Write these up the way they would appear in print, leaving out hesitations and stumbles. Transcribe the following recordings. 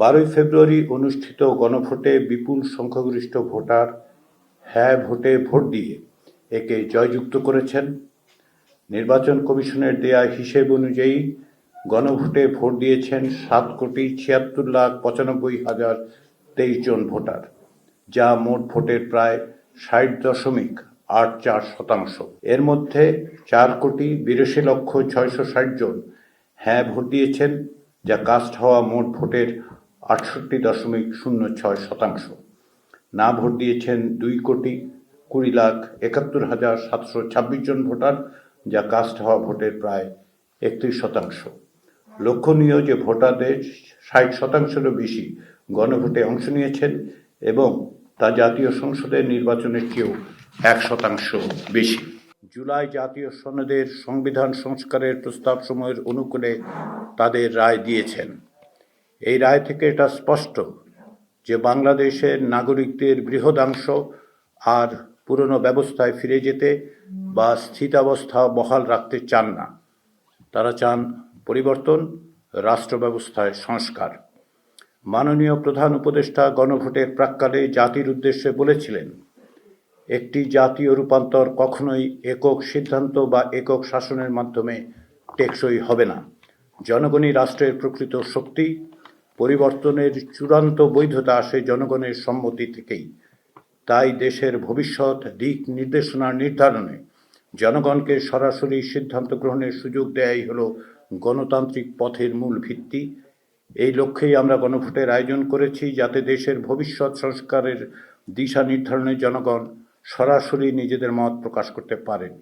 12 ফেব্রুয়ারি অনুষ্ঠিত গণভোটে বিপুল সংখ্যাগরিষ্ঠ ভোটার হ্যাঁ ভোটে ভোট দিয়ে একে জয়যুক্ত করেছেন। নির্বাচন কমিশনের দেয়া হিসেব অনুযায়ী গণভোটে ভোট দিয়েছেন 7,76,95,023 জন ভোটার, যা মোট ভোটের প্রায় 60.84%। এর মধ্যে 4,82,660,000 জন হ্যাঁ ভোট দিয়েছেন, যা কাস্ট হওয়া মোট ভোটের 68.06%। না ভোট দিয়েছেন 2,20,71,726 জন ভোটার, যা কাস্ট হওয়া ভোটের প্রায় 31%। লক্ষণীয় যে ভোটারদের 60%-এরও বেশি গণভোটে অংশ নিয়েছেন এবং তা জাতীয় সংসদের নির্বাচনের চেয়েও 1% বেশি। জুলাই জাতীয় সনদের সংবিধান সংস্কারের প্রস্তাবসমূহের অনুকূলে তাদের রায় দিয়েছেন। এই রায় থেকে এটা স্পষ্ট যে বাংলাদেশের নাগরিকদের বৃহদাংশ আর পুরনো ব্যবস্থায় ফিরে যেতে বা স্থিতাবস্থা বহাল রাখতে চান না। তারা চান পরিবর্তন, রাষ্ট্র ব্যবস্থায় সংস্কার। মাননীয় প্রধান উপদেষ্টা গণভোটের প্রাক্কালে জাতির উদ্দেশ্যে বলেছিলেন, একটি জাতীয় রূপান্তর কখনোই একক সিদ্ধান্ত বা একক শাসনের মাধ্যমে টেকসই হবে না। জনগণই রাষ্ট্রের প্রকৃত শক্তি। পরিবর্তনের চূড়ান্ত বৈধতা আসে জনগণের সম্মতি থেকেই। তাই দেশের ভবিষ্যৎ দিক নির্দেশনা নির্ধারণে জনগণকে সরাসরি সিদ্ধান্ত গ্রহণের সুযোগ দেয়াই হল গণতান্ত্রিক পথের মূল ভিত্তি। এই লক্ষ্যেই আমরা গণভোটের আয়োজন করেছি, যাতে দেশের ভবিষ্যৎ সংস্কারের দিশা নির্ধারণে জনগণ সরাসরি নিজেদের মত প্রকাশ করতে পারেন।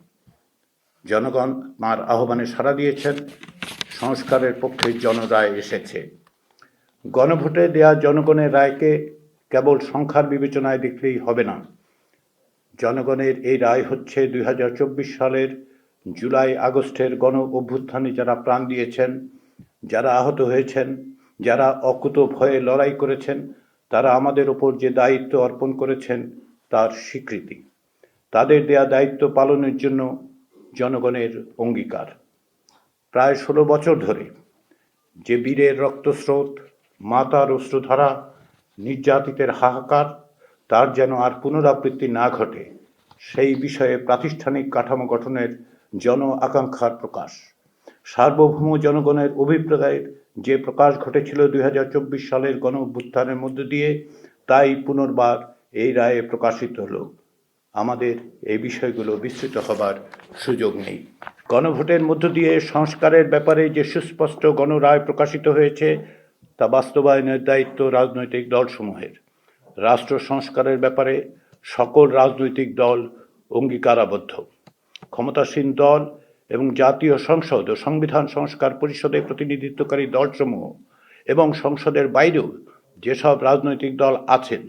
জনগণ তাঁর আহ্বানে সাড়া দিয়েছেন। সংস্কারের পক্ষে জনরায় এসেছে। গণভোটে দেয়া জনগণের রায়কে কেবল সংখ্যার বিবেচনায় দেখলেই হবে না। জনগণের এই রায় হচ্ছে 2024 সালের জুলাই আগস্টের গণ অভ্যুত্থানে যারা প্রাণ দিয়েছেন, যারা আহত হয়েছেন, যারা অকুত ভয়ে লড়াই করেছেন, তারা আমাদের ওপর যে দায়িত্ব অর্পণ করেছেন তার স্বীকৃতি। তাদের দেয়া দায়িত্ব পালনের জন্য জনগণের অঙ্গীকার। প্রায় 16 বছর ধরে যে বীরের রক্তস্রোত, মাতার অশ্রুধারা, নির্যাতিতের হাহাকার, তার যেন আর পুনরাবৃত্তি না ঘটে, সেই বিষয়ে প্রাতিষ্ঠানিক কাঠামো গঠনের জন আকাঙ্ক্ষার প্রকাশ। সার্বভৌম জনগণের অভিপ্রায়ের যে প্রকাশ ঘটেছিল 2024 সালের গণ অভ্যুত্থানের মধ্য দিয়ে, তাই পুনর্বার এই রায়ে প্রকাশিত হল। আমাদের এই বিষয়গুলো বিস্তৃত হবার সুযোগ নেই। গণভোটের মধ্য দিয়ে সংস্কারের ব্যাপারে যে সুস্পষ্ট গণরায় প্রকাশিত হয়েছে, তা বাস্তবায়নের দায়িত্ব রাজনৈতিক দলসমূহের। রাষ্ট্র সংস্কারের ব্যাপারে সকল রাজনৈতিক দল অঙ্গীকারাবদ্ধ। ক্ষমতাসীন দল এবং জাতীয় সংসদ ও সংবিধান সংস্কার পরিষদে প্রতিনিধিত্বকারী দলসমূহ এবং সংসদের বাইরেও যেসব রাজনৈতিক দল আছেন,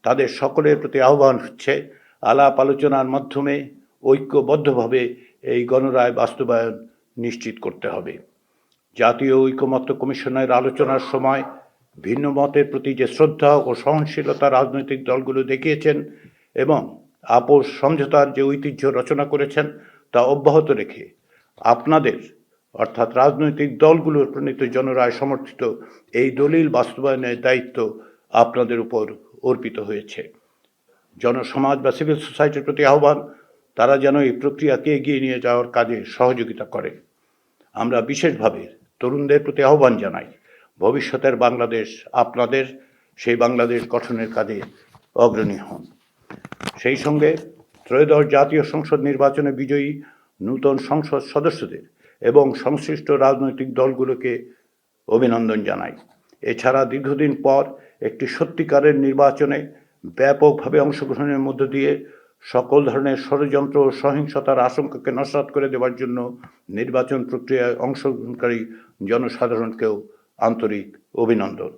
তাদের সকলের প্রতি আহ্বান হচ্ছে আলাপ আলোচনার মাধ্যমে ঐক্যবদ্ধভাবে এই গণরায় বাস্তবায়ন নিশ্চিত করতে হবে। জাতীয় ঐকমত্য কমিশনের আলোচনার সময় ভিন্ন মতের প্রতি যে শ্রদ্ধা ও সহনশীলতা রাজনৈতিক দলগুলো দেখিয়েছেন এবং আপোষ সমঝোতার যে ঐতিহ্য রচনা করেছেন, তা অব্যাহত রেখে আপনাদের অর্থাৎ রাজনৈতিক দলগুলোর প্রণীত জনরায় সমর্থিত এই দলিল বাস্তবায়নের দায়িত্ব আপনাদের উপর অর্পিত হয়েছে। জনসমাজ বা সিভিল সোসাইটির প্রতি আহ্বান, তারা যেন এই প্রক্রিয়াকে এগিয়ে নিয়ে যাওয়ার কাজে সহযোগিতা করে। আমরা বিশেষভাবে তরুণদের প্রতি আহ্বান জানাই, ভবিষ্যতের বাংলাদেশ আপনাদের, সেই বাংলাদেশ গঠনের কাজে অগ্রণী হন। সেই সঙ্গে ত্রয়োদশ জাতীয় সংসদ নির্বাচনে বিজয়ী নূতন সংসদ সদস্যদের এবং সংশ্লিষ্ট রাজনৈতিক দলগুলোকে অভিনন্দন জানাই। এছাড়া দীর্ঘদিন পর একটি সত্যিকারের নির্বাচনে ব্যাপকভাবে অংশগ্রহণের মধ্য দিয়ে সকল ধরনের ষড়যন্ত্র ও সহিংসতার আশঙ্কাকে নস্যাৎ করে দেওয়ার জন্য নির্বাচন প্রক্রিয়ায় অংশগ্রহণকারী জনসাধারণকেও আন্তরিক অভিনন্দন।